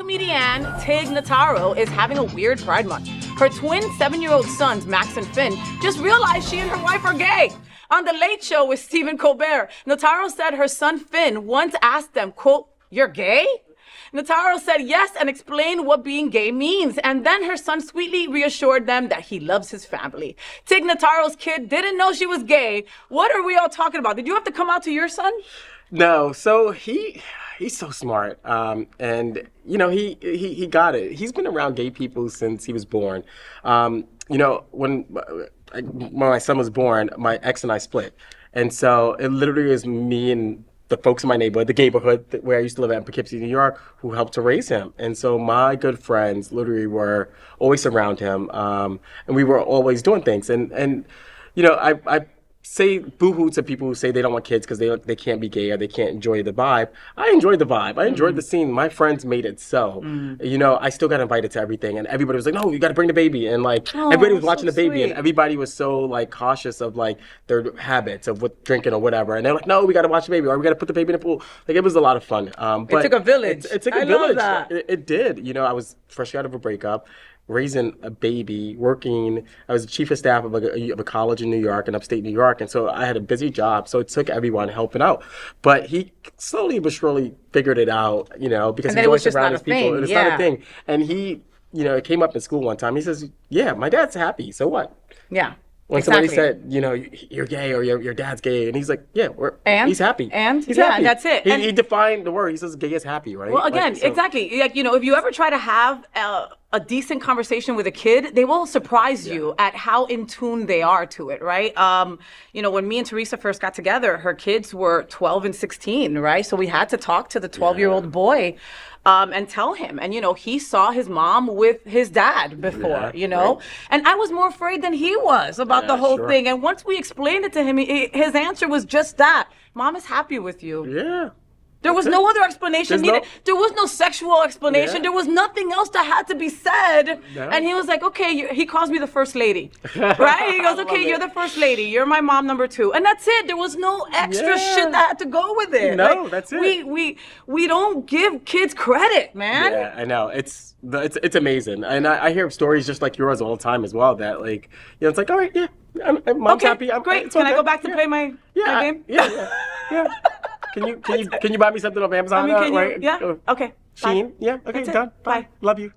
comedienne Tig Notaro is having a weird Pride Month. Her twin 7-year-old sons, Max and Finn, just realized she and her wife are gay. On The Late Show with Stephen Colbert, Notaro said her son Finn once asked them, quote, "You're gay?" Notaro said yes and explained what being gay means. And then her son sweetly reassured them that he loves his family. Tig Notaro's kid didn't know she was gay. What are we all talking about? Did you have to come out to your son? No, so he's so smart, and you know he got it. He's been around gay people since he was born. You know, when my son was born, my ex and I split, and so it literally is me and the folks in my neighborhood, the neighborhood where I used to live at in Poughkeepsie, New York, who helped to raise him. And so my good friends literally were always around him, and we were always doing things. And you know, I say boo-hoo to people who say they don't want kids because they can't be gay or they can't enjoy the vibe. I enjoyed the vibe. I enjoyed the scene. My friends made it so. You know, I still got invited to everything, and everybody was like, "No, you got to bring the baby," and like everybody was watching the baby, sweet. and everybody was so like cautious of like their habits of what drinking or whatever, and they're like, "No, we got to watch the baby, or we got to put the baby in the pool." Like it was a lot of fun. But it took a village. It took a I village. love that. It did. You know, I was fresh out of a breakup, raising a baby, working. I was the chief of staff of a college in New York, in upstate New York, and so I had a busy job. So it took everyone helping out. But he slowly but surely figured it out, you know, because he's always around his people. It's not a thing. And he, you know, it came up in school one time. He says, "Yeah, my dad's happy. So what?" Yeah. When somebody said, you know, "You're gay," or your dad's gay, and he's like, "Yeah, he's happy." And he's yeah, happy. that's it. He defined the word. He says, "Gay is happy," right? Well, again, Like, so- exactly. Like, you know, if you ever try to have a decent conversation with a kid, they will surprise you at how in tune they are to it, right? You know, when me and Teresa first got together, her kids were 12 and 16, right? So we had to talk to the 12-year-old boy and tell him. And, you know, he saw his mom with his dad before, you know? Right. And I was more afraid than he was about the whole thing. And once we explained it to him, his answer was just that. Mom is happy with you. Yeah. There was no other explanation needed. There was no sexual explanation. Yeah. There was nothing else that had to be said. No. And he was like, okay, he calls me the first lady, right? He goes, okay, you're the first lady. You're my mom number 2. And that's it. There was no extra shit that had to go with it. No, like, that's it. We don't give kids credit, man. Yeah, I know. It's amazing. And I hear stories just like yours all the time as well that like, you know, it's like, all right, yeah, mom's happy. I'm great. Can I go back to play my game? Yeah. Can you buy me something off Amazon? Yeah. Okay. Shein? Bye. Yeah. Okay. That's it. Done. Bye. Love you.